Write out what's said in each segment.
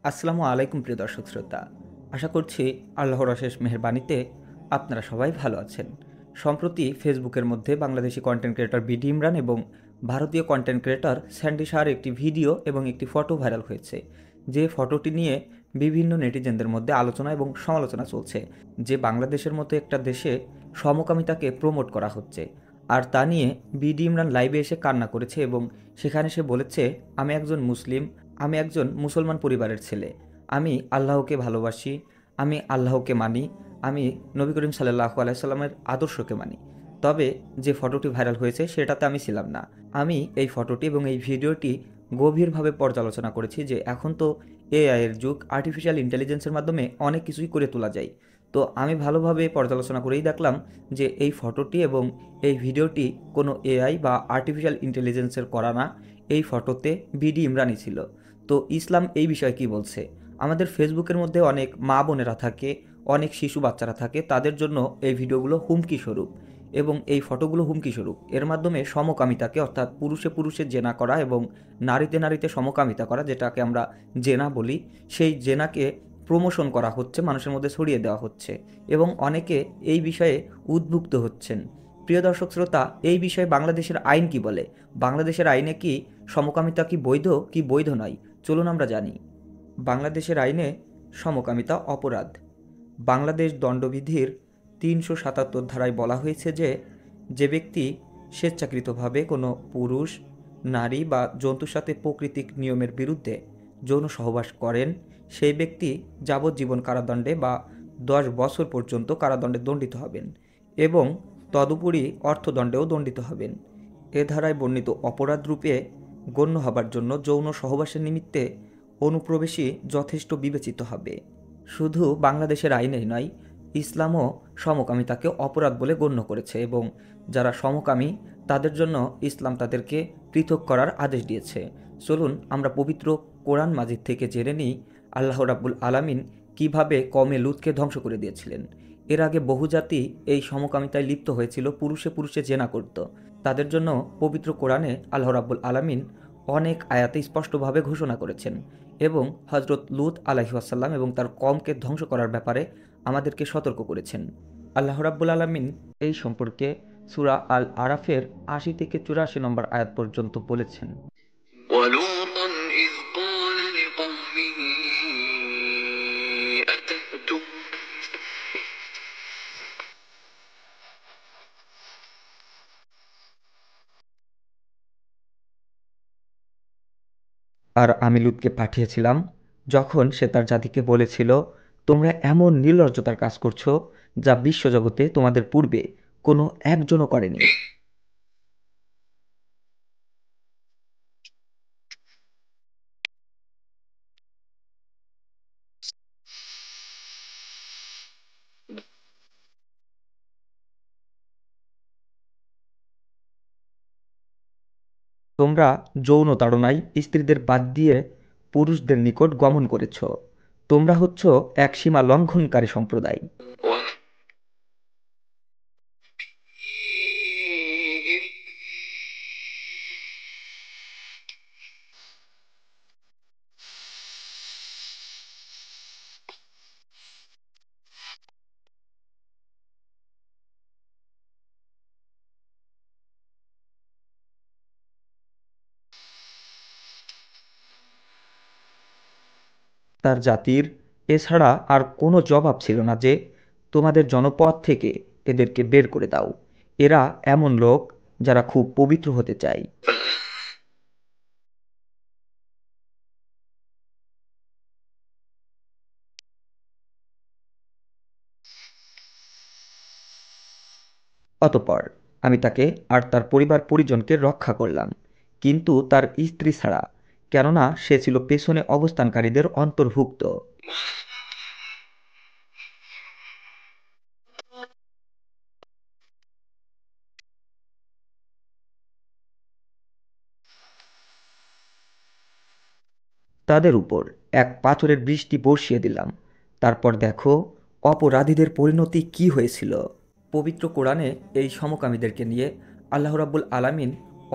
আসসালামু আলাইকুম প্রিয় দর্শক শ্রোতা। আশা করছি আল্লাহর অশেষ মেহেরবানিতে আপনারা সবাই ভালো আছেন। সম্প্রতি ফেসবুকের মধ্যে Bangladeshi content creator BD Imran এবং ভারতীয় কন্টেন্ট ক্রিয়েটর স্যান্ডি শাহর একটি ভিডিও এবং একটি ফটো ভাইরাল হয়েছে। যে ফটোটি নিয়ে বিভিন্ন নেটিজেনদের মধ্যে আলোচনা এবং সমালোচনা চলছে যে বাংলাদেশের মতো একটা দেশে সমকামিতাকে প্রমোট করা হচ্ছে। আর তা নিয়ে বিডি ইমরান লাইভে এসে কান্না করেছে এবং সেখানে সে বলেছে, আমি একজন মুসলিম, আমি একজন মুসলমান পরিবারের ছেলে। আমি আল্লাহকে ভালোবাসি, আমি আল্লাহকে মানি, আমি নবী করিম সাল্লাল্লাহু আলাইহি সাল্লামের আদর্শকে মানি। তবে যে ফটোটি ভাইরাল হয়েছে সেটাতে আমি ছিলাম না। আমি এই ফটোটি এবং এই ভিডিওটি গভীরভাবে পর্যালোচনা করেছি যে এখন তো এআই এর যুগ, আর্টিফিশিয়াল ইন্টেলিজেন্সের মাধ্যমে অনেক কিছুই করে তোলা যায়। তো আমি ভালোভাবে পর্যালোচনা করেই দেখলাম যে এই ফটোটি এবং এই ভিডিওটি কোনো এআই বা আর্টিফিশিয়াল ইন্টেলিজেন্সের করা না। এই ফটোতে বিডি ইমরানই ছিল। তো ইসলাম এই বিষয়ে কী বলছে? আমাদের ফেসবুকের মধ্যে অনেক মা বোনেরা থাকে, অনেক শিশু বাচ্চারা থাকে, তাদের জন্য এই ভিডিওগুলো হুমকি স্বরূপ এবং এই ফটোগুলো হুমকি স্বরূপ। এর মাধ্যমে সমকামিতাকে, অর্থাৎ পুরুষে পুরুষে জেনা করা এবং নারীতে নারীতে সমকামিতা করা, যেটাকে আমরা জেনা বলি, সেই জেনাকে প্রমোশন করা হচ্ছে, মানুষের মধ্যে ছড়িয়ে দেওয়া হচ্ছে এবং অনেকে এই বিষয়ে উদ্বুদ্ধ হচ্ছেন। প্রিয় দর্শক শ্রোতা, এই বিষয়ে বাংলাদেশের আইন কি বলে? বাংলাদেশের আইনে কি সমকামিতা কি বৈধ কি বৈধ নয়? চলুন আমরা জানি। বাংলাদেশের আইনে সমকামিতা অপরাধ। বাংলাদেশ দণ্ডবিধির ৩৭৭ ধারায় বলা হয়েছে যে, যে ব্যক্তি স্বেচ্ছাকৃতভাবে কোনো পুরুষ, নারী বা জন্তুর সাথে প্রাকৃতিক নিয়মের বিরুদ্ধে যৌন সহবাস করেন, সেই ব্যক্তি যাবজ্জীবন কারাদণ্ডে বা ১০ বছর পর্যন্ত কারাদণ্ডে দণ্ডিত হবেন এবং তদুপরি অর্থদণ্ডেও দণ্ডিত হবেন। এ ধারায় বর্ণিত অপরাধ রূপে গণ্য হবার জন্য যৌন সহবাসের নিমিত্তে অনুপ্রবেশই যথেষ্ট বিবেচিত হবে। শুধু বাংলাদেশের আইনেই নয়, ইসলামও সমকামিতাকে অপরাধ বলে গণ্য করেছে এবং যারা সমকামী তাদের জন্য ইসলাম তাদেরকে পৃথক করার আদেশ দিয়েছে। চলুন আমরা পবিত্র কোরআন মাজিদ থেকে জেনে নিই আল্লাহ রাব্বুল আলামিন কিভাবে কওমে লূতকে ধ্বংস করে দিয়েছিলেন। এর আগে বহু জাতি এই সমকামিতায় লিপ্ত হয়েছিল, পুরুষে পুরুষে জেনা করত। তাদের জন্য পবিত্র কোরআনে আল্লাহ রাব্বুল আলামিন অনেক আয়াতে স্পষ্টভাবে ঘোষণা করেছেন এবং হজরত লূত আলাইহিস সালাম এবং তার কওমকে ধ্বংস করার ব্যাপারে আমাদেরকে সতর্ক করেছেন। আল্লাহ রাব্বুল আলামিন এই সম্পর্কে সূরা আল আরাফের ৮০ থেকে ৮৪ নম্বর আয়াত পর্যন্ত বলেছেন। ولوطا إذ قال لقومه أتأتون আর আমি লূতকে পাঠিয়েছিলাম যখন সে তার জাতিকে বলেছিল, তোমরা এমন নির্লজ্জতার কাজ করছো যা বিশ্বজগতে তোমাদের পূর্বে কোনো একজনও করেনি। তোমরা যৌন তাড়নায় স্ত্রীদের বাদ দিয়ে পুরুষদের নিকট গমন করেছ। তোমরা হচ্ছ এক সীমা লঙ্ঘনকারী সম্প্রদায়। তার জাতির এছাড়া আর কোনো জবাব ছিল না যে, তোমাদের জনপদ থেকে এদেরকে বের করে দাও। এরা এমন লোক যারা খুব পবিত্র হতে চায়। অতঃপর আমি তাকে আর তার পরিবার পরিজনকে রক্ষা করলাম, কিন্তু তার স্ত্রী ছাড়া, কেননা সে ছিল পেছনে অবস্থানকারীদের অন্তর্ভুক্ত। তাদের উপর এক পাথরের বৃষ্টি বর্ষিয়ে দিলাম। তারপর দেখো অপরাধীদের পরিণতি কি হয়েছিল। পবিত্র কোরআনে এই সমকামীদেরকে নিয়ে আল্লাহ রাব্বুল আলামিন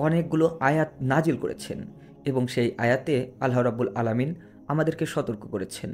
অনেকগুলো আয়াত নাজিল করেছেন এবং সেই আয়াতে আল্লাহ রাব্বুল আলামিন আমাদেরকে সতর্ক করেছেন।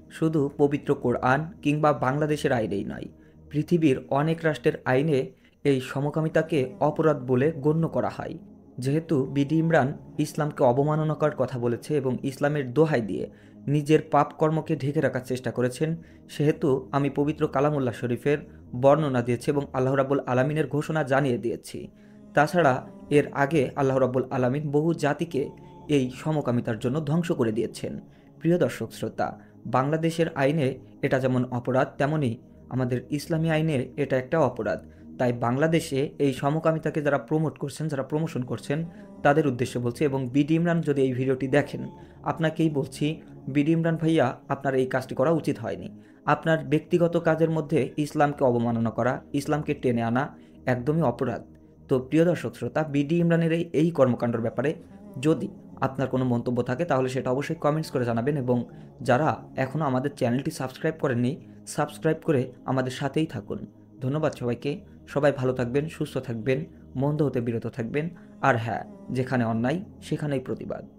শুধু পবিত্র কোরআন কিংবা বাংলাদেশের আইনেই নয়, পৃথিবীর অনেক রাষ্ট্রের আইনে এই সমকামিতাকে অপরাধ বলে গণ্য করা হয়। যেহেতু বিডি ইমরান ইসলামকে অবমাননাকর কথা বলেছে এবং ইসলামের দোহাই দিয়ে নিজের পাপ কর্মকে ঢেকে রাখার চেষ্টা করেছেন, সেহেতু আমি পবিত্র কালামুল্লাহ শরীফের বর্ণনা দিয়েছি এবং আল্লাহ রাব্বুল আলামিনের ঘোষণা জানিয়ে দিয়েছি। তাছাড়া এর আগে আল্লাহ রাব্বুল আলামিন বহু জাতিকে এই সমকামিতার জন্য ধ্বংস করে দিয়েছেন। প্রিয় দর্শক শ্রোতা, বাংলাদেশের আইনে এটা যেমন অপরাধ, তেমনি আমাদের ইসলামী আইনে এটা একটা অপরাধ। তাই বাংলাদেশে এই সমকামিতাকে যারা প্রমোট করছেন, যারা প্রমোশন করছেন, তাদের উদ্দেশ্যে বলছি। এবং বিডি ইমরান যদি এই ভিডিওটি দেখেন, আপনাকেই বলছি, বিডি ইমরান ভাইয়া, আপনার এই কাজটি করা উচিত হয়নি। আপনার ব্যক্তিগত কাজের মধ্যে ইসলামকে অবমাননা করা, ইসলামকে টেনে আনা একদমই অপরাধ। তো প্রিয় দর্শক শ্রোতা, বিডি ইমরানের এই কর্মকাণ্ডের ব্যাপারে যদি আপনার কোনো মন্তব্য থাকে তাহলে সেটা অবশ্যই কমেন্টস করে জানাবেন। এবং যারা এখনও আমাদের চ্যানেলটি সাবস্ক্রাইব করেননি, সাবস্ক্রাইব করে আমাদের সাথেই থাকুন। ধন্যবাদ সবাইকে। সবাই ভালো থাকবেন, সুস্থ থাকবেন, মন্দ হতে বিরত থাকবেন। আর হ্যাঁ, যেখানে অন্যায় সেখানেই প্রতিবাদ।